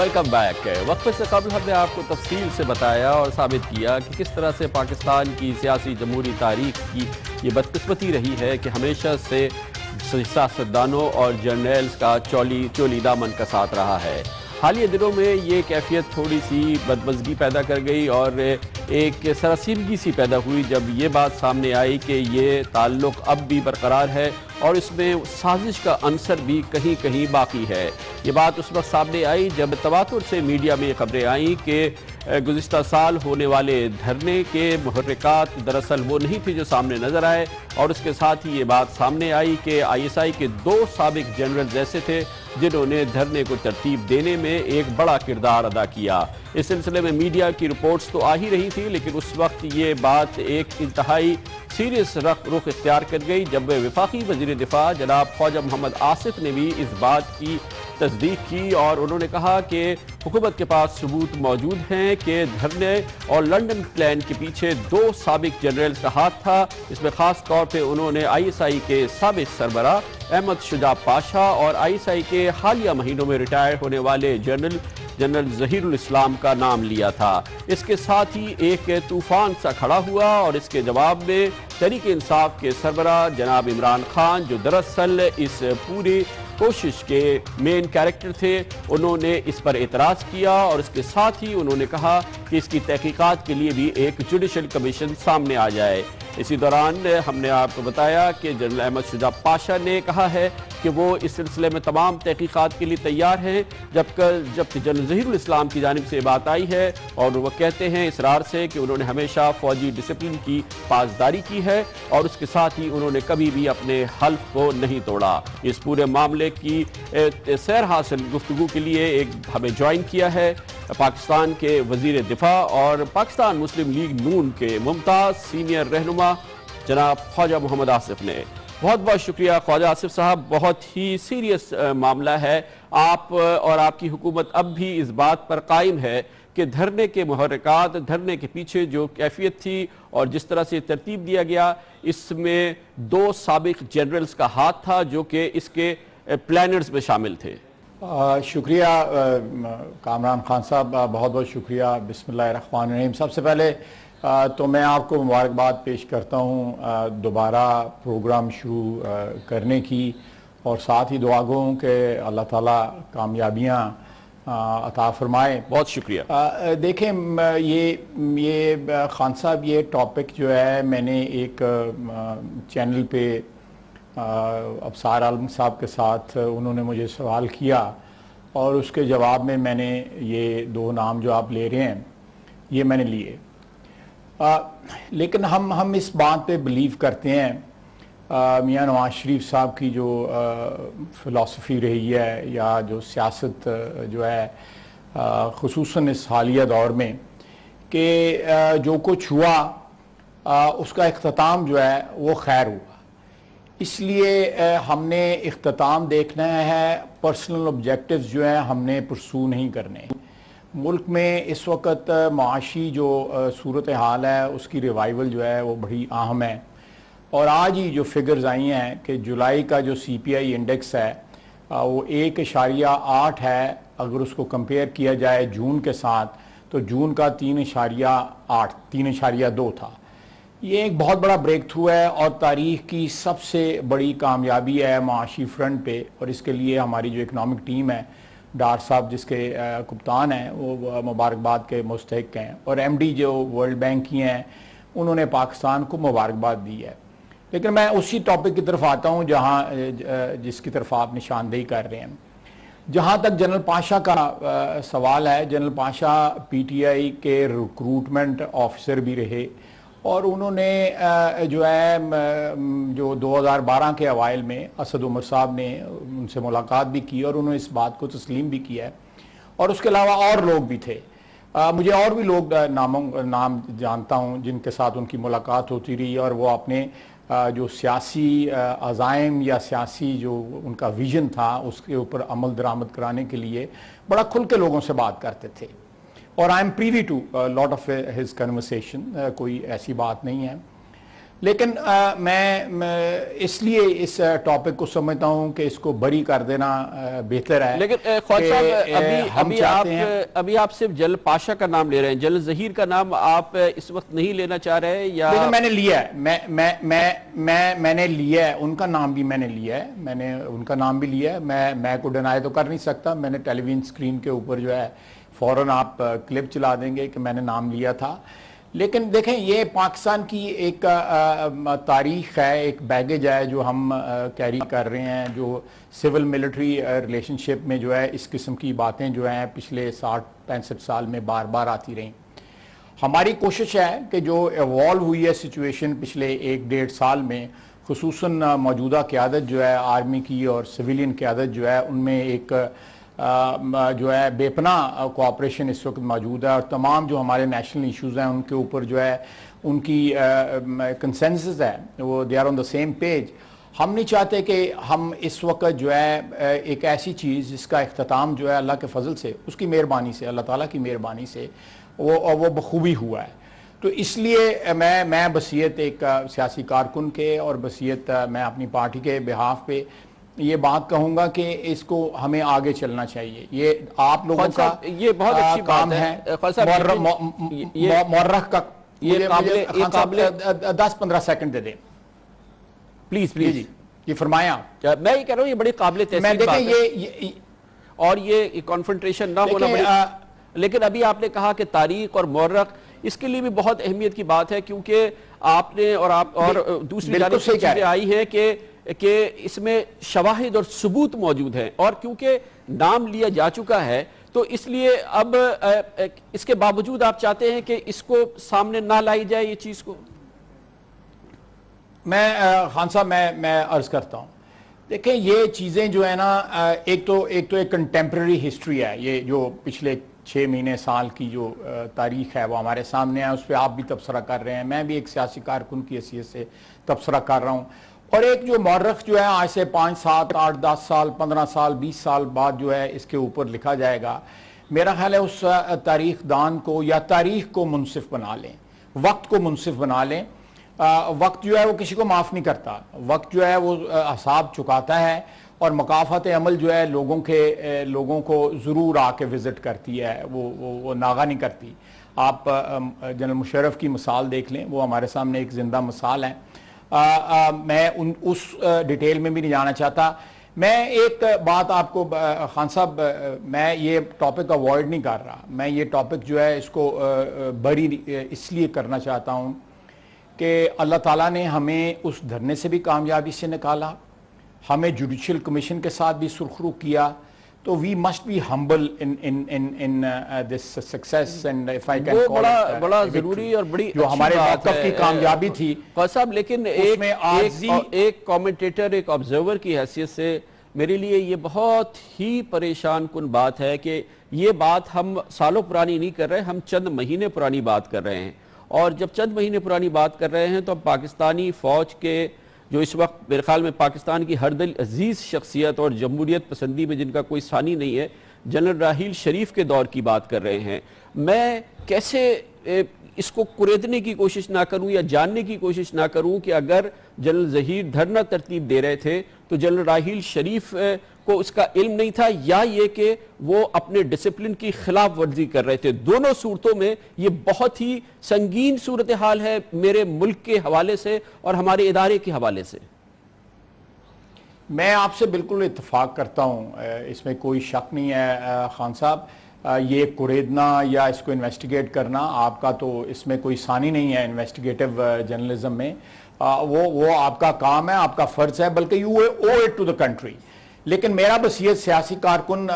Welcome back. وقفے سے قبل ہم نے آپ کو تفصیل سے بتایا اور ثابت کیا کہ کس طرح سے پاکستان کی سیاسی جمہوری تاریخ کی یہ بدقسمتی رہی ہے کہ ہمیشہ سے سیاستدانوں اور جرنیلز کا چولی دامن کا ساتھ رہا ہے۔ حالیہ دنوں میں یہ کیفیت تھوڑی سی بدمزگی پیدا کر گئی اور ایک سراسیمگی سی پیدا ہوئی جب یہ بات سامنے آئی کہ یہ تعلق اب بھی برقرار ہے اور اس میں سازش کا عنصر بھی کہیں کہیں باقی ہے۔ یہ بات اس وقت سامنے آئی جب تواتر سے میڈیا میں خبریں آئیں کہ گزشتہ سال ہونے والے دھرنے کے محرکات دراصل وہ نہیں تھے جو سامنے نظر آئے، اور اس کے ساتھ ہی یہ بات سامنے آئی کہ آئی ایس آئی کے 2 سابق جنرلز ایسے تھے جنہوں نے دھرنے کو ترتیب دینے میں ایک بڑا کردار ادا کیا۔ اس سلسلے میں میڈیا کی رپورٹس تو آ ہی رہی تھی، لیکن اس وقت یہ بات ایک انتہائی سیریس رخ اختیار کر گئی جب وفاقی وزیر دفاع جناب خواجہ محمد آصف نے بھی اس بات کی تصدیق کی اور انہوں نے کہا کہ حکومت کے پاس ثبوت موجود ہیں کہ دھرنے اور لنڈن پلان کے پیچھے 2 سابق جنرلز کا ہاتھ تھا۔ اس میں خاص طور پہ انہوں نے آئی ایس آئی کے سابق سربراہ احمد شجاع پاشا اور آئی ایس آئی کے حالیہ مہینوں میں ریٹائر ہونے والے جنرل ظہیر الاسلام کا نام لیا تھا۔ اس کے ساتھ ہی ایک طوفان سا کھڑا ہوا اور اس کے جواب میں تحریک انصاف کے سربراہ جناب عمران خان، جو دراصل اس پوری کوشش کے مین کیریکٹر تھے، انہوں نے اس پر اعتراض کیا اور اس کے ساتھ ہی انہوں نے کہا کہ اس کی تحقیقات کے لیے بھی ایک جوڈیشل کمیشن سامنے آ جائے۔ اسی دوران ہم نے آپ کو بتایا کہ جنرل احمد شجاع پاشا نے کہا ہے کہ وہ اس سلسلے میں تمام تحقیقات کے لیے تیار ہیں، جبکہ جنرل ظہیر الاسلام کی جانب سے بات آئی ہے اور وہ کہتے ہیں اصرار سے کہ انہوں نے ہمیشہ فوجی ڈسپلن کی پاسداری کی ہے اور اس کے ساتھ ہی انہوں نے کبھی بھی اپنے حلف کو نہیں توڑا۔ اس پورے معاملے کی سیر حاصل گفتگو کے لیے ہمیں جوائن کیا ہے پاکستان کے وزیر دفاع اور پاکستان مسلم لیگ نون کے ممتاز سینئر رہنما جناب خواجہ محمد آصف نے۔ بہت بہت شکریہ خواجہ آصف صاحب، بہت ہی سیریس معاملہ ہے۔ آپ اور آپ کی حکومت اب بھی اس بات پر قائم ہے کہ دھرنے کے محرکات، دھرنے کے پیچھے جو کیفیت تھی اور جس طرح سے ترتیب دیا گیا، اس میں 2 سابق جنرلز کا ہاتھ تھا جو کہ اس کے پلانرز میں شامل تھے۔ شکریہ کامران خان صاحب، بہت بہت شکریہ۔ بسم اللہ الرحمن الرحیم۔ سب سے پہلے تو میں آپ کو مبارکباد پیش کرتا ہوں دوبارہ پروگرام شروع کرنے کی، اور ساتھ ہی دعا گو ہوں کہ اللہ تعالیٰ کامیابیاں عطا فرمائے۔ بہت شکریہ۔ دیکھیں یہ خان صاحب، یہ ٹاپک جو ہے میں نے ایک چینل پہ ابصار عالم صاحب کے ساتھ انہوں نے مجھے سوال کیا اور اس کے جواب میں نے یہ 2 نام جو آپ لے رہے ہیں یہ میں نے لیے، لیکن ہم اس بات پہ بلیو کرتے ہیں میاں نواز شریف صاحب کی جو فلسفی رہی ہے یا جو سیاست جو ہے خصوصاً اس حالیہ دور میں، کہ جو کچھ ہوا اس کا اختتام جو ہے وہ خیر ہوا، اس لیے ہم نے اختتام دیکھنا ہے، پرسنل آبجیکٹیوز جو ہیں ہم نے پرسو نہیں کرنے۔ ملک میں اس وقت معاشی جو صورتحال ہے اس کی ریوائیول جو ہے وہ بڑی اہم ہے، اور آج ہی جو فگرز آئی ہیں کہ جولائی کا جو سی پی آئی انڈیکس ہے وہ 1.8 ہے، اگر اس کو کمپیئر کیا جائے جون کے ساتھ تو جون کا 3.2 تھا۔ یہ ایک بہت بڑا بریک تھرو ہے اور تاریخ کی سب سے بڑی کامیابی ہے معاشی فرنٹ پہ، اور اس کے لیے ہماری جو اکنامک ٹیم ہے، ڈار صاحب جس کے کپتان ہیں، وہ مبارکباد کے مستحق ہیں، اور ایم ڈی جو ورلڈ بینک کی ہیں انہوں نے پاکستان کو مبارکباد دی ہے۔ لیکن میں اسی ٹاپک کی طرف آتا ہوں جس کی طرف آپ نشاندہی کر رہے ہیں۔ جہاں تک جنرل پاشا کا سوال ہے، general Pasha P T I کے ریکروٹمنٹ آفیسر بھی رہے، اور انہوں نے جو 2012 کے اوائل میں اسد عمر صاحب نے ان سے ملاقات بھی کی اور انہوں نے اس بات کو تسلیم بھی کیا ہے، اور اس کے علاوہ اور لوگ بھی تھے۔ مجھے اور بھی لوگ نام جانتا ہوں جن کے ساتھ ان کی ملاقات ہوتی رہی، اور وہ اپنے جو سیاسی عزائم یا سیاسی جو ان کا ویژن تھا اس کے اوپر عمل درآمد کرانے کے لیے بڑا کھل کے لوگوں سے بات کرتے تھے، اور I am privy to lot of his conversation, کوئی ایسی بات نہیں ہے۔ لیکن میں اس لیے اس ٹاپک کو سمجھتا ہوں کہ اس کو بری کر دینا بہتر ہے. لیکن خواجہ صاحب ابھی آپ صرف جنرل پاشا کا نام لے رہے ہیں, جنرل ظہیر کا نام آپ اس وقت نہیں لینا چاہ رہے ہیں یا؟ لیکن میں نے لیا ہے, میں نے لیا ہے, ان کا نام بھی میں نے لیا ہے, میں نے ان کا نام بھی لیا ہے. میں کو ڈینائی تو کر نہیں سکتا, میں نے ٹیلی ویژن اسکرین کے اوپر جو ہے فوراً آپ کلپ چلا دیں گے کہ میں نے نام لیا تھا. لیکن دیکھیں یہ پاکستان کی ایک تاریخ ہے, ایک بیگیج ہے جو ہم کیری کر رہے ہیں, جو سول ملٹری ریلیشن شپ میں جو ہے اس قسم کی باتیں جو ہیں پچھلے 60-65 سال میں بار بار آتی رہیں. ہماری کوشش ہے کہ جو ایوالو ہوئی ہے سچویشن پچھلے 1-1.5 سال میں, خصوصاً موجودہ قیادت جو ہے آرمی کی اور سویلین قیادت جو ہے ان میں ایک جو ہے بے پناہ کوآپریشن اس وقت موجود ہے, اور تمام جو ہمارے نیشنل ایشوز ہیں ان کے اوپر جو ہے ان کی کنسنسس ہے, وہ they are on the same page. ہم نہیں چاہتے کہ ہم اس وقت جو ہے ایک ایسی چیز جس کا اختتام جو ہے اللہ کے فضل سے, اس کی مہربانی سے, اللہ تعالیٰ کی مہربانی سے وہ بخوبی ہوا ہے. تو اس لیے میں بصیت ایک سیاسی کارکن کے اور بصیت میں اپنی پارٹی کے بہاف پہ یہ بات کہوں گا کہ اس کو ہمیں آگے چلنا چاہیے. یہ آپ لوگوں کا یہ بہت اچھی کام ہے. مورخ کا 10-15 سیکنڈ دے دیں پلیز پلیز. یہ فرمائیں آپ. میں یہ کہہ رہا ہوں یہ بڑی قابل تحسین بات ہے اور یہ کانفرنٹریشن نہ ہونا بڑی. لیکن ابھی آپ نے کہا کہ تاریخ اور مورخ, اس کے لیے بھی بہت اہمیت کی بات ہے, کیونکہ آپ نے اور دوسری جانب سے چیزیں آئی ہیں کہ اس میں شواہد اور ثبوت موجود ہیں, اور کیونکہ نام لیا جا چکا ہے تو اس لیے اب اس کے باوجود آپ چاہتے ہیں کہ اس کو سامنے نہ لائی جائے یہ چیز کو. میں خان صاحب میں عرض کرتا ہوں, دیکھیں یہ چیزیں جو ہے نا ایک تو ایک کنٹمپریری ہسٹری ہے, یہ جو پچھلے 6 مہینے سال کی جو تاریخ ہے وہ ہمارے سامنے ہے, اس پہ آپ بھی تبصرہ کر رہے ہیں, میں بھی ایک سیاسی کارکن کی حیثیت سے تبصرہ کر رہا ہوں. اور ایک جو مورخ جو ہے آج سے 5, 7, 8, 10 سال 15 سال 20 سال بعد جو ہے اس کے اوپر لکھا جائے گا, میرا خیال ہے اس تاریخ دان کو یا تاریخ کو منصف بنا لیں, وقت کو منصف بنا لیں. وقت جو ہے وہ کسی کو معاف نہیں کرتا, وقت جو ہے وہ حساب چکاتا ہے, اور مکافات عمل جو ہے لوگوں کو ضرور آ کے وزٹ کرتی ہے, وہ ناغہ نہیں کرتی. آپ جنرل مشرف کی مثال دیکھ لیں, وہ ہمارے سامنے ایک زندہ مثال ہے. میں اس ڈیٹیل میں بھی نہیں جانا چاہتا. میں ایک بات آپ کو خان صاحب, میں یہ ٹاپک اوائڈ نہیں کر رہا, میں یہ ٹاپک جو ہے اس کو بری اس لیے کرنا چاہتا ہوں کہ اللہ تعالیٰ نے ہمیں اس دھرنے سے بھی کامیابی سے نکالا, ہمیں جوڈیشل کمیشن کے ساتھ بھی سرخرو کیا, تو we must be humble in this success, and if I can call it بڑا ضروری اور بڑی جو ہمارے موقف کی کامیابی تھی. صاحب لیکن ایک کامنٹیٹر, ایک آبزرور کی حیثیت سے میرے لیے یہ بہت ہی پریشان کن بات ہے کہ یہ بات ہم سالوں پرانی نہیں کر رہے, ہم چند مہینے پرانی بات کر رہے ہیں. اور جب چند مہینے پرانی بات کر رہے ہیں تو پاکستانی فوج کے جو اس وقت میرے خیال میں پاکستان کی ہر دل عزیز شخصیت اور جمہوریت پسندی میں جن کا کوئی ثانی نہیں ہے, جنرل راحیل شریف کے دور کی بات کر رہے ہیں. میں کیسے اس کو کریدنے کی کوشش نہ کروں یا جاننے کی کوشش نہ کروں کہ اگر جنرل ظہیر دھرنا ترتیب دے رہے تھے تو جنرل راحیل شریف کو اس کا علم نہیں تھا, یا یہ کہ وہ اپنے ڈسپلن کی خلاف ورزی کر رہے تھے. دونوں صورتوں میں یہ بہت ہی سنگین صورتحال ہے میرے ملک کے حوالے سے اور ہمارے ادارے کے حوالے سے. میں آپ سے بالکل اتفاق کرتا ہوں, اس میں کوئی شک نہیں ہے خان صاحب. یہ کوریدنا یا اس کو انویسٹیگیٹ کرنا آپ کا تو اس میں کوئی ثانی نہیں ہے انویسٹیگیٹو جرنلزم میں, وہ آپ کا کام ہے, آپ کا فرض ہے, بلکہ you owe it to the country. لیکن میرا بس یہ سیاسی کارکن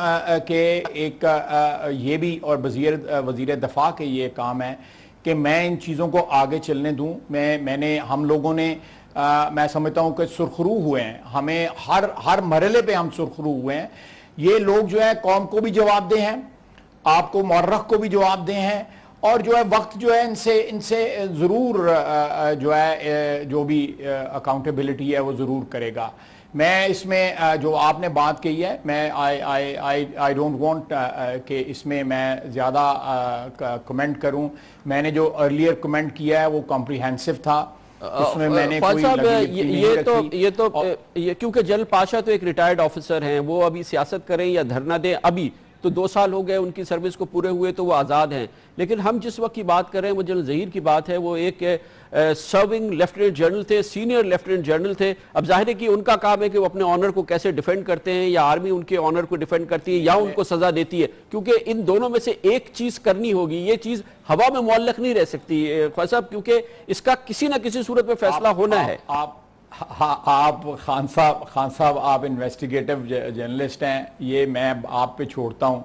کے ایک یہ بھی اور وزیر دفاع کے یہ کام ہے کہ میں ان چیزوں کو آگے چلنے دوں. ہم لوگوں نے میں سمجھتا ہوں کہ سرخرو ہوئے ہیں, ہمیں ہر مرحلے پہ ہم سرخرو ہوئے ہیں. یہ لوگ جو ہے قوم کو بھی جواب دہ ہیں, آپ کو مورخ کو بھی جواب دہ ہیں, اور جو ہے وقت جو ہے ان سے ضرور جو ہے جو بھی اکاؤنٹیبلٹی ہے وہ ضرور کرے گا. میں اس میں جو آپ نے بات کی ہے, میں آئی ڈونٹ وانٹ کہ اس میں زیادہ کمنٹ کروں. میں نے جو ارلیئر کمنٹ کیا ہے وہ کمپریہنسو تھا, اس میں میں نے کوئی یہ تو کیونکہ جنرل پاشا تو ایک ریٹائرڈ آفیسر ہیں، وہ ابھی سیاست کریں یا دھرنا دیں، ابھی تو 2 سال ہو گئے ان کی سروس کو پورے ہوئے تو وہ آزاد ہیں. لیکن ہم جس وقت کی بات کر رہے ہیں وہ جنرل ظہیر کی بات ہے. وہ ایک سرونگ لیفٹیننٹ جنرل تھے، سینئر لیفٹیننٹ جنرل تھے. اب ظاہر ہے کہ ان کا کام ہے کہ وہ اپنے آنر کو کیسے ڈیفینڈ کرتے ہیں، یا آرمی ان کے آنر کو ڈیفینڈ کرتی ہے یا ان کو سزا دیتی ہے، کیونکہ ان دونوں میں سے ایک چیز کرنی ہوگی. یہ چیز ہوا میں معلق نہیں رہ سکتی خواجہ صاحب، کیونکہ اس کا کسی نہ کسی صورت میں فیصلہ ہونا ہے. آپ خان صاحب آپ انویسٹیگیٹو جرنلسٹ ہیں، یہ میں آپ پہ چھوڑتا ہوں.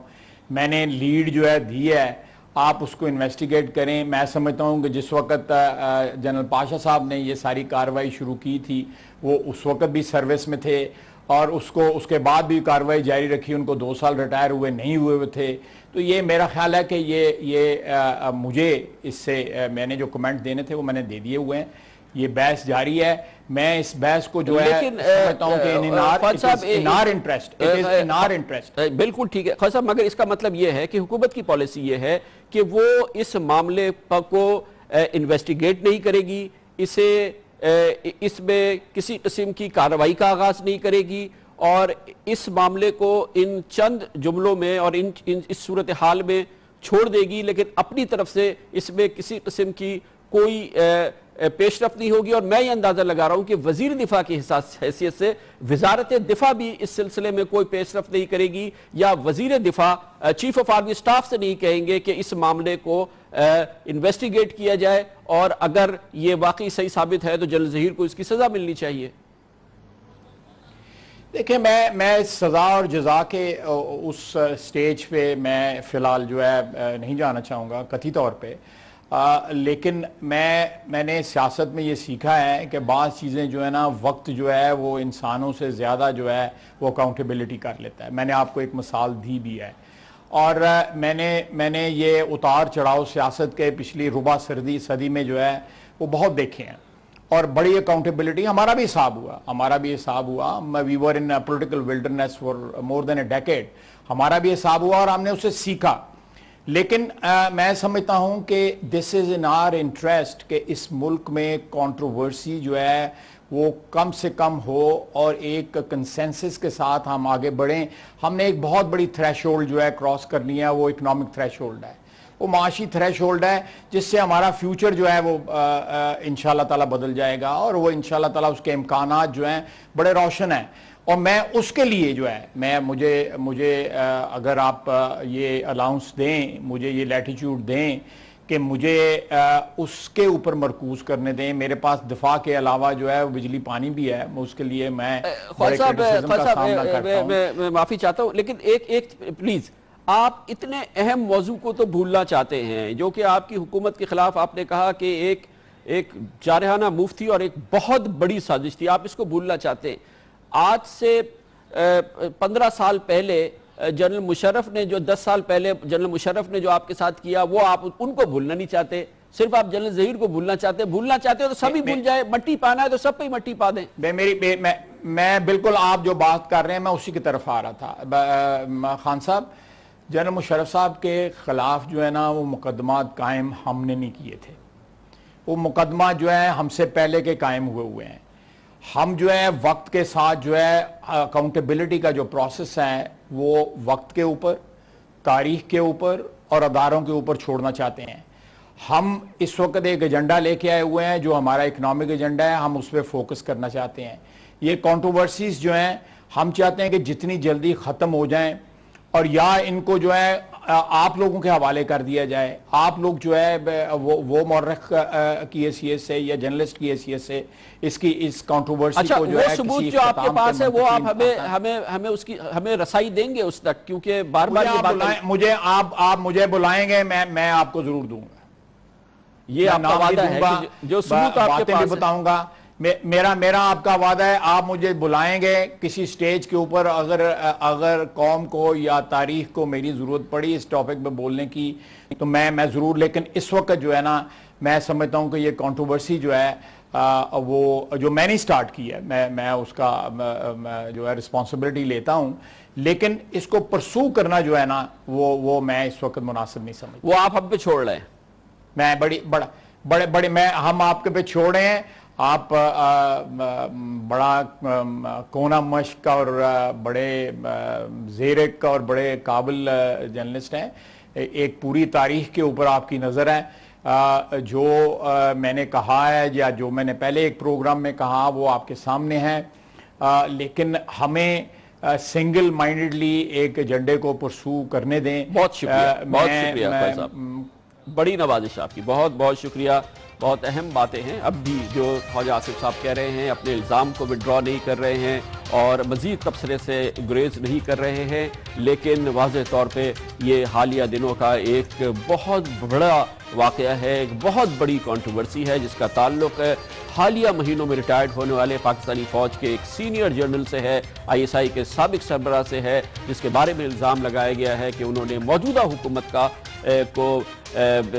میں نے لیڈ جو ہے دی ہے، آپ اس کو انویسٹیگیٹ کریں. میں سمجھتا ہوں کہ جس وقت جنرل پاشا صاحب نے یہ ساری کارروائی شروع کی تھی وہ اس وقت بھی سروس میں تھے، اور اس کے بعد بھی کارروائی جاری رکھی. ان کو 2 سال ریٹائر ہوئے نہیں ہوئے تھے. تو یہ میرا خیال ہے کہ یہ مجھے اس سے میں نے جو کمنٹ دینے تھے وہ میں نے دے دیے ہوئے ہیں. یہ بحث جاری ہے. میں اس بحث کو جو ہے سمجھتا ہوں کہ in our interest. بالکل ٹھیک ہے خواجہ صاحب، مگر اس کا مطلب یہ ہے کہ حکومت کی پالیسی یہ ہے کہ وہ اس معاملے کو انویسٹیگیٹ نہیں کرے گی، اس میں کسی قسم کی کارروائی کا آغاز نہیں کرے گی، اور اس معاملے کو ان چند جملوں میں اور اس صورتحال میں چھوڑ دے گی، لیکن اپنی طرف سے اس میں کسی قسم کی کوئی پیش رفت نہیں ہوگی. اور میں یہ اندازہ لگا رہا ہوں کہ وزیر دفاع کی حیثیت سے وزارت دفاع بھی اس سلسلے میں کوئی پیش رفت نہیں کرے گی، یا وزیر دفاع چیف آف آرمی سٹاف سے نہیں کہیں گے کہ اس معاملے کو انویسٹیگیٹ کیا جائے، اور اگر یہ واقعی صحیح ثابت ہے تو جنرل ظہیر کو اس کی سزا ملنی چاہیے. دیکھیں میں سزا اور جزا کے اس سٹیج پہ میں فی الحال جو ہے نہیں جانا چاہوں گا قطعی طور پہ. لیکن میں نے سیاست میں یہ سیکھا ہے کہ بعض چیزیں جو ہے نا وقت جو ہے وہ انسانوں سے زیادہ جو ہے وہ اکاؤنٹیبلٹی کر لیتا ہے. میں نے آپ کو ایک مثال دی بھی ہے، اور میں نے یہ اتار چڑھاؤ سیاست کے پچھلی ربع صدی میں جو ہے وہ بہت دیکھے ہیں، اور بڑی اکاؤنٹیبلٹی ہمارا بھی حساب ہوا. We were in political wilderness for more than a decade. ہمارا بھی حساب ہوا اور ہم نے اسے سیکھا. لیکن میں سمجھتا ہوں کہ دس از ان آر انٹرسٹ کہ اس ملک میں کنٹروورسی جو ہے وہ کم سے کم ہو، اور ایک کنسنسس کے ساتھ ہم آگے بڑھیں. ہم نے ایک بہت بڑی تھریش ہولڈ جو ہے کراس کرنی ہے، وہ اکنامک تھریش ہولڈ ہے، وہ معاشی تھریش ہولڈ ہے، جس سے ہمارا فیوچر جو ہے وہ انشاءاللہ تعالیٰ بدل جائے گا، اور وہ انشاءاللہ تعالیٰ اس کے امکانات جو ہیں بڑے روشن ہیں. اور میں اس کے لیے جو ہے مجھے اگر آپ یہ الاؤنس دیں، مجھے یہ لیٹیچیوڈ دیں کہ مجھے اس کے اوپر مرکوز کرنے دیں. میرے پاس دفاع کے علاوہ جو ہے بجلی پانی بھی ہے، اس کے لیے میں معافی چاہتا ہوں، لیکن ایک پلیز، آپ اتنے اہم موضوع کو تو بھولنا چاہتے ہیں جو کہ آپ کی حکومت کے خلاف آپ نے کہا کہ ایک جارحانہ موو تھی اور ایک بہت بڑی سازش تھی، آپ اس کو بھولنا چاہتے ہیں. آج سے 15 سال پہلے جنرل مشرف نے جو 10 سال پہلے جنرل مشرف نے جو آپ کے ساتھ کیا، وہ آپ ان کو بھولنا نہیں چاہتے، صرف آپ جنرل ظہیر کو بھولنا چاہتے ہیں تو سبھی بھول جائے. مٹی پانا ہے تو سب پہ ہی مٹی پا دیں. میں بالکل آپ جو بات کر رہے ہیں میں اسی کی طرف آ رہا تھا. خان صاحب، جنرل مشرف صاحب کے خلاف جو ہے نا وہ مقدمات قائم ہم نے نہیں کیے تھے. وہ مقدمات جو ہے ہم سے پہلے کے قائم ہوئے ہیں. ہم جو ہے وقت کے ساتھ جو ہے اکاؤنٹیبلٹی کا جو پروسیس ہے وہ وقت کے اوپر، تاریخ کے اوپر اور اداروں کے اوپر چھوڑنا چاہتے ہیں. ہم اس وقت ایک ایجنڈا لے کے آئے ہوئے ہیں جو ہمارا اکنامک ایجنڈا ہے، ہم اس پہ فوکس کرنا چاہتے ہیں. یہ کنٹروورسیز جو ہیں ہم چاہتے ہیں کہ جتنی جلدی ختم ہو جائیں، اور یا ان کو جو ہے آپ لوگوں کے حوالے کر دیا جائے. آپ لوگ جو ہے وہ مورخ کی حیثیت سے یا جرنلسٹ کی حیثیت سے اس کنٹروورسی کو جو ہے ثبوت جو آپ کے پاس ہے وہ آپ ہمیں اس کی ہمیں رسائی دیں گے اس تک، کیونکہ بار بار یہ بات آپ مجھے بلائیں گے، میں آپ کو ضرور دوں گا. یہ آپ کا وعدہ ہے کہ جو ثبوت آپ کے پاس بتاؤں گا. میرا آپ کا وعدہ ہے، آپ مجھے بلائیں گے کسی سٹیج کے اوپر، اگر قوم کو یا تاریخ کو میری ضرورت پڑی اس ٹاپک پہ بولنے کی تو میں ضرور. لیکن اس وقت جو ہے نا میں سمجھتا ہوں کہ یہ کنٹروورسی جو ہے وہ جو میں نے سٹارٹ کی ہے، میں اس کا جو ہے رسپانسبلٹی لیتا ہوں. لیکن اس کو پرسو کرنا جو ہے نا وہ میں اس وقت مناسب نہیں سمجھتا. وہ آپ ہم پہ چھوڑ رہے ہیں. میں ہم آپ کے پہ چھوڑ رہے ہیں. آپ بڑا کونا مشق اور بڑے زیرک اور بڑے قابل جرنلسٹ ہیں. ایک پوری تاریخ کے اوپر آپ کی نظر ہے. جو میں نے کہا ہے یا جو میں نے پہلے ایک پروگرام میں کہا وہ آپ کے سامنے ہے. لیکن ہمیں سنگل مائنڈڈلی ایک ایجنڈے کو پرسو کرنے دیں. بہت شکریہ، بہت شکریہ فیض صاحب، بڑی نوازش آپ کی، بہت بہت شکریہ. بہت اہم باتیں ہیں. اب بھی جو خواجہ آصف صاحب کہہ رہے ہیں اپنے الزام کو وڈرا نہیں کر رہے ہیں اور مزید تبصرے سے گریز نہیں کر رہے ہیں، لیکن واضح طور پہ یہ حالیہ دنوں کا ایک بہت بڑا واقعہ ہے، ایک بہت بڑی کنٹروورسی ہے جس کا تعلق حالیہ مہینوں میں ریٹائرڈ ہونے والے پاکستانی فوج کے ایک سینئر جنرل سے ہے، ISI کے سابق سربراہ سے ہے، جس کے بارے میں الزام لگایا گیا ہے کہ انہوں نے موجودہ حکومت کو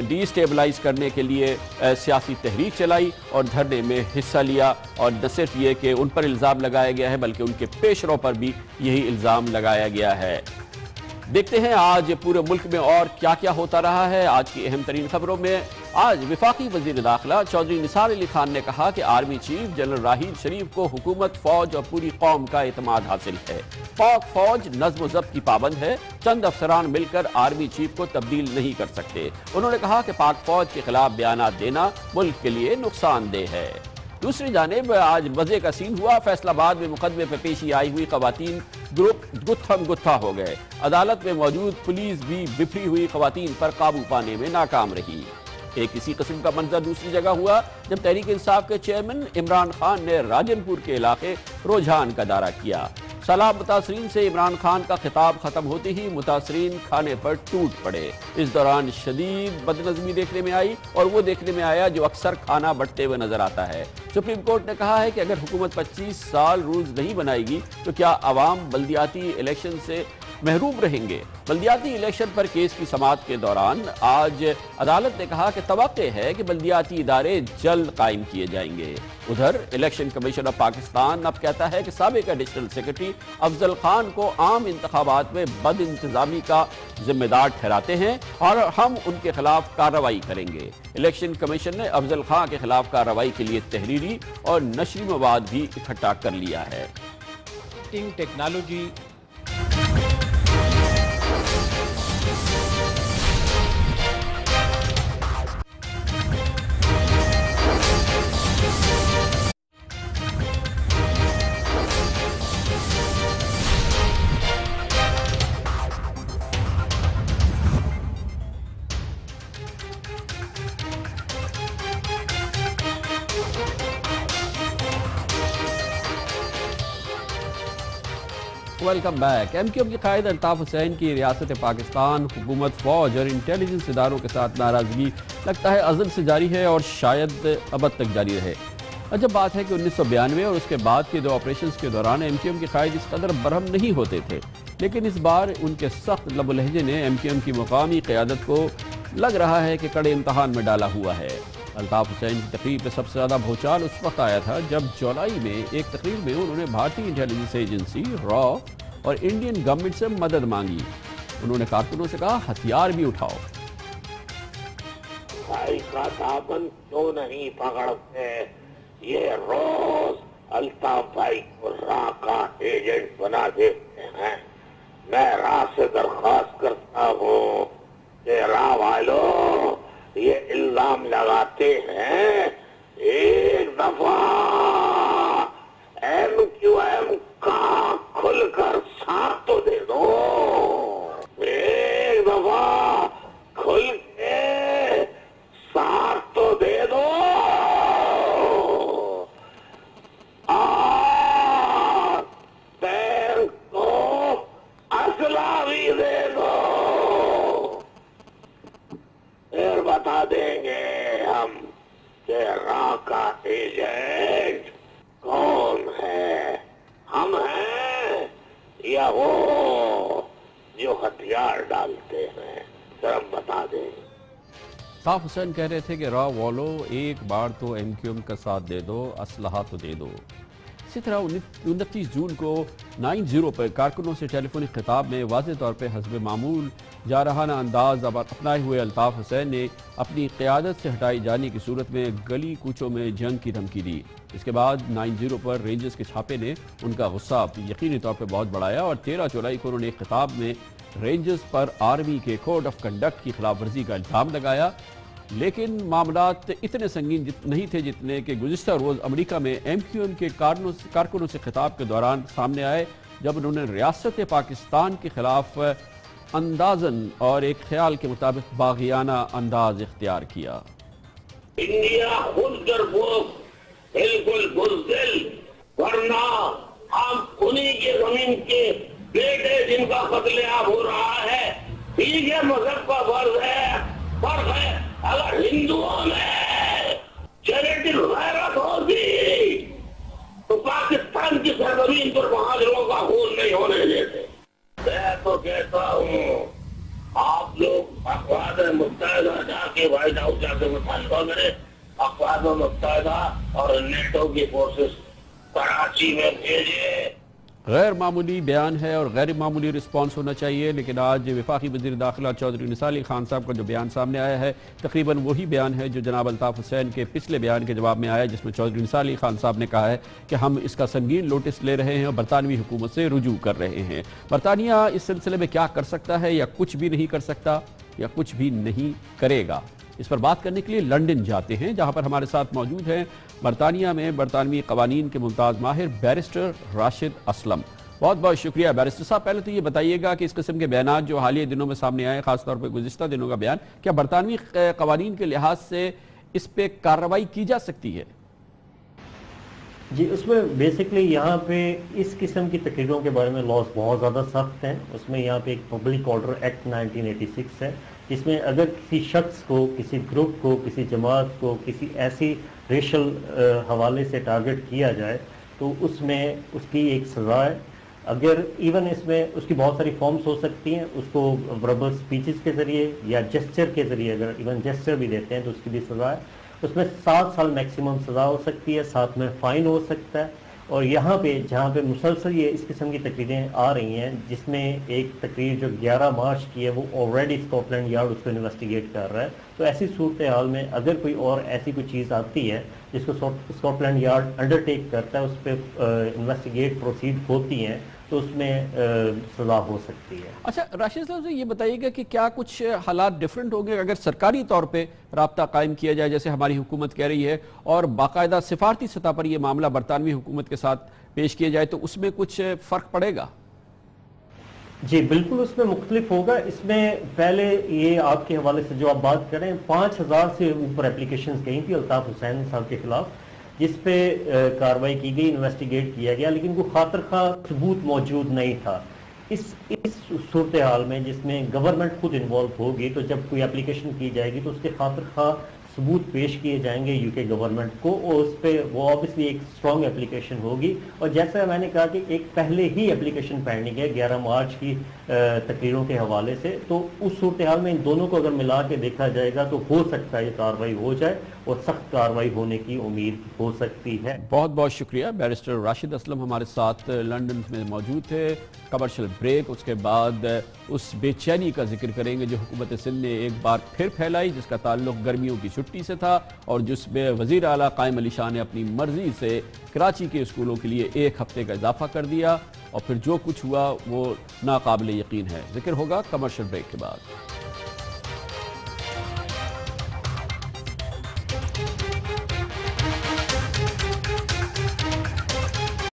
ڈی سٹیبلائز کرنے کے لیے سیاسی تحریک چلائی اور دھرنے میں حصہ لیا. اور نہ صرف یہ کہ ان پر الزام لگایا گیا ہے بلکہ ان کے پیش رو پر بھی یہی الزام لگایا گیا ہے. دیکھتے ہیں آج پورے ملک میں اور کیا کیا ہوتا رہا ہے. آج کی اہم ترین خبروں میں آج وفاقی وزیر داخلہ چودھری نثار علی خان نے کہا کہ army chief general Raheel Sharif کو حکومت، فوج اور پوری قوم کا اعتماد حاصل ہے. پاک فوج نظم و ضبط کی پابند ہے، چند افسران مل کر آرمی چیف کو تبدیل نہیں کر سکتے. انہوں نے کہا کہ پاک فوج کے خلاف بیانات دینا ملک کے لیے نقصان دہ ہے. دوسری جانب آج مزے کا سین ہوا. فیصل آباد میں مقدمے پر پیشی آئی ہوئی خواتین گروپ گتھم گتھا ہو گئے. عدالت میں موجود پولیس بھی بفری ہوئی خواتین پر قابو پانے میں ناکام رہی. ایک اسی قسم کا منظر دوسری جگہ ہوا جب تحریک انصاف کے چیئرمین عمران خان نے راجن پور کے علاقے روجھان کا دورہ کیا. سیلاب متاثرین سے عمران خان کا خطاب ختم ہوتے ہی متاثرین کھانے پر ٹوٹ پڑے. اس دوران شدید بدنظمی دیکھنے میں آئی اور وہ دیکھنے میں آیا جو اکثر کھانا بٹتے ہوئے نظر آتا ہے. سپریم کورٹ نے کہا ہے کہ اگر حکومت 25 سال رولز نہیں بنائے گی تو کیا عوام بلدیاتی الیکشن سے محروم رہیں گے. بلدیاتی الیکشن پر کیس کی سماعت کے دوران آج عدالت نے کہا کہ توقع ہے کہ بلدیاتی ادارے جلد قائم کیے جائیں گے. ادھر الیکشن کمیشن آف پاکستان اب کہتا ہے کہ سابق ایڈیشنل سیکرٹری افضل خان کو عام انتخابات میں بد انتظامی کا ذمہ دار ٹھہراتے ہیں اور ہم ان کے خلاف کارروائی کریں گے. الیکشن کمیشن نے افضل خان کے خلاف کارروائی کے لیے تحریری اور نشری مواد بھی اکٹھا کر لیا ہے. Technology welcome back. M Q M کی قائد الطاف حسین کی ریاست پاکستان حکومت، فوج اور انٹیلیجنس اداروں کے ساتھ ناراضگی لگتا ہے ازل سے جاری ہے اور شاید ابد تک جاری رہے. عجب بات ہے کہ 1992 اور اس کے بعد کے 2 آپریشنز کے دوران ایم کیو ایم کے قائد اس قدر برہم نہیں ہوتے تھے، لیکن اس بار ان کے سخت لب و لہجے نے ایم کیو ایم کی مقامی قیادت کو لگ رہا ہے کہ کڑے امتحان میں ڈالا ہوا ہے. الطاف حسین کی تقریر پہ سب سے زیادہ بھوچال اس وقت آیا تھا جب جولائی میں ایک تقریر میں انہوں نے بھارتی انٹیلیجنس ایجنسی را اور انڈین گورنمنٹ سے مدد مانگی. انہوں نے کارکنوں سے کہا ہتھیار بھی اٹھاؤ. بھائی کا دامن کیوں نہیں پکڑتے؟ یہ روز الطاف بھائی کو راہ کا ایجنٹ بنا دیتے ہیں. میں راہ سے درخواست کرتا ہوں کہ راہ والوں یہ الزام لگاتے ہیں ایک دفعہ ایم کیو ایم کا کھل کر ساتھ تو دے دو، ایک دفعہ کھل کے ساتھ تو دے دو اور بینک کو اسلحہ بھی دے دو، پھر بتا دیں گے ہم کہ راہ کا ایجنٹ کون ہے، ہم ہیں یا وہ جو ہتھیار ڈالتے ہیں، پھر ہم بتا دیں. الطاف حسین کہہ رہے تھے کہ را والو ایک بار تو ایم کیو ایم کا ساتھ دے دو، اسلحہ تو دے دو. اسی طرح 29 جون کو 90 پر کارکنوں سے ٹیلی فونک خطاب میں واضح طور پہ حسب معمول جارحانہ انداز اپنائے ہوئے الطاف حسین نے اپنی قیادت سے ہٹائی جانے کی صورت میں گلی کوچوں میں جنگ کی دھمکی دی۔ اس کے بعد 9-0 پر رینجرز کے چھاپے نے ان کا غصہ یقینی طور پہ بہت بڑھایا اور 13 جولائی کو انہوں نے ایک خطاب میں رینجرز پر آرمی کے کوڈ آف کنڈکٹ کی خلاف ورزی کا الزام لگایا، لیکن معاملات اتنے سنگین نہیں تھے جتنے کہ گزشتہ روز امریکہ میں MQM کے کارکنوں سے خطاب کے دوران سامنے آئے، جب انہوں نے ریاست پاکستان کے خلاف اندازاً اور ایک خیال کے مطابق باغیانہ انداز اختیار کیا۔ انڈیا خود ڈرپوک، بالکل بزدل، ورنہ ہم انہی کے زمین کے بیٹے جن کا قتل عام ہو رہا ہے۔ ٹھیک ہے، مذہب کا فرق ہے، اگر ہندوؤں میں چیریٹی غیرت ہوتی تو پاکستان کی سرزمین پر مہاجروں کا خون نہیں ہونے دیتے۔ میں تو کہتا ہوں آپ لوگ اقوام متحدہ جا کے وائٹ ہاؤس جا کے مطالبہ کریں، اقوام متحدہ اور نیٹو کی فورسز کراچی میں بھیجے۔ غیر معمولی بیان ہے اور غیر معمولی رسپانس ہونا چاہیے، لیکن آج وفاقی وزیر داخلہ چودھری نثار علی خان صاحب کا جو بیان سامنے آیا ہے تقریباً وہی بیان ہے جو جناب الطاف حسین کے پچھلے بیان کے جواب میں آیا، جس میں چودھری نثار علی خان صاحب نے کہا ہے کہ ہم اس کا سنگین نوٹس لے رہے ہیں اور برطانوی حکومت سے رجوع کر رہے ہیں۔ برطانیہ اس سلسلے میں کیا کر سکتا ہے یا کچھ بھی نہیں کر سکتا یا کچھ بھی نہیں کرے گا، اس پر بات کرنے کے لیے لنڈن جاتے ہیں، جہاں پر ہمارے ساتھ موجود ہیں برطانیہ میں برطانوی قوانین کے ممتاز ماہر بیرسٹر راشد اسلم۔ بہت بہت شکریہ بیرسٹر صاحب۔ پہلے تو یہ بتائیے گا کہ اس قسم کے بیانات جو حالیہ دنوں میں سامنے آئے، خاص طور پہ گزشتہ دنوں کا بیان، کیا برطانوی قوانین کے لحاظ سے اس پہ کارروائی کی جا سکتی ہے؟ جی، اس میں بیسکلی یہاں پہ اس قسم کی تقریروں کے بارے میں لاز بہت زیادہ سخت ہیں۔ اس میں یہاں پہ ایک پبلک آرڈر ایکٹ 1986 ہے، جس میں اگر کسی شخص کو، کسی گروپ کو، کسی جماعت کو کسی ایسی ریشل حوالے سے ٹارگٹ کیا جائے تو اس میں اس کی ایک سزا ہے۔ اگر ایون اس میں اس کی بہت ساری فارمز ہو سکتی ہیں، اس کو وربل سپیچز کے ذریعے یا جسچر کے ذریعے، اگر ایون جسچر بھی دیتے ہیں تو اس کی بھی سزا ہے۔ اس میں 7 سال میکسیمم سزا ہو سکتی ہے، ساتھ میں فائن ہو سکتا ہے۔ اور یہاں پہ جہاں پہ مسلسل یہ اس قسم کی تقریریں آ رہی ہیں، جس میں ایک تقریر جو 11 مارچ کی ہے وہ آلریڈی اسکاٹ لینڈ یارڈ اس کو انویسٹیگیٹ کر رہا ہے، تو ایسی صورتحال میں اگر کوئی اور ایسی کوئی چیز آتی ہے جس کو اسکاٹ لینڈ یارڈ انڈرٹیک کرتا ہے، اس پہ انویسٹیگیٹ پروسیڈ ہوتی ہیں تو اس میں سزا ہو سکتی ہے۔ اچھا راشد صاحب سے یہ بتائیے گا کہ کیا کچھ حالات ڈیفرنٹ ہوں گے اگر سرکاری طور پہ رابطہ قائم کیا جائے جیسے ہماری حکومت کہہ رہی ہے، اور باقاعدہ سفارتی سطح پر یہ معاملہ برطانوی حکومت کے ساتھ پیش کیا جائے، تو اس میں کچھ فرق پڑے گا؟ جی بالکل، اس میں مختلف ہوگا۔ اس میں پہلے یہ آپ کے حوالے سے جو آپ بات کریں، 5000 سے اوپر اپلیکیشنز گئی تھی الطاف حسین صاحب کے خلاف، جس پہ کارروائی کی گئی، انویسٹیگیٹ کیا گیا، لیکن کوئی خاطر خواہ ثبوت موجود نہیں تھا۔ اس صورتحال میں جس میں گورنمنٹ خود انوالو ہوگی، تو جب کوئی اپلیکیشن کی جائے گی تو اس کے خاطر خواہ ثبوت پیش کیے جائیں گے UK گورنمنٹ کو، اور اس پہ وہ آبویسلی ایک اسٹرانگ اپلیکیشن ہوگی۔ اور جیسا میں نے کہا کہ ایک پہلے ہی اپلیکیشن پینڈنگ ہے 11 مارچ کی تقریروں کے حوالے سے، تو اس صورتحال میں ان دونوں کو اگر ملا کے دیکھا جائے گا تو ہو سکتا ہے یہ کارروائی ہو جائے اور سخت کارروائی ہونے کی امید ہو سکتی ہے۔ بہت بہت شکریہ بیرسٹر راشد اسلم ہمارے ساتھ لنڈن میں موجود تھے۔ کمرشل بریک، اس کے بعد اس بے چینی کا ذکر کریں گے جو حکومت سندھ نے ایک بار پھر پھیلائی، جس کا تعلق گرمیوں کی چھٹی سے تھا اور جس میں وزیر اعلیٰ قائم علی شاہ نے اپنی مرضی سے کراچی کے اسکولوں کے لیے 1 ہفتے کا اضافہ کر دیا، اور پھر جو کچھ ہوا وہ ناقابل یقین ہے۔ ذکر ہوگا کمرشل بریک کے بعد۔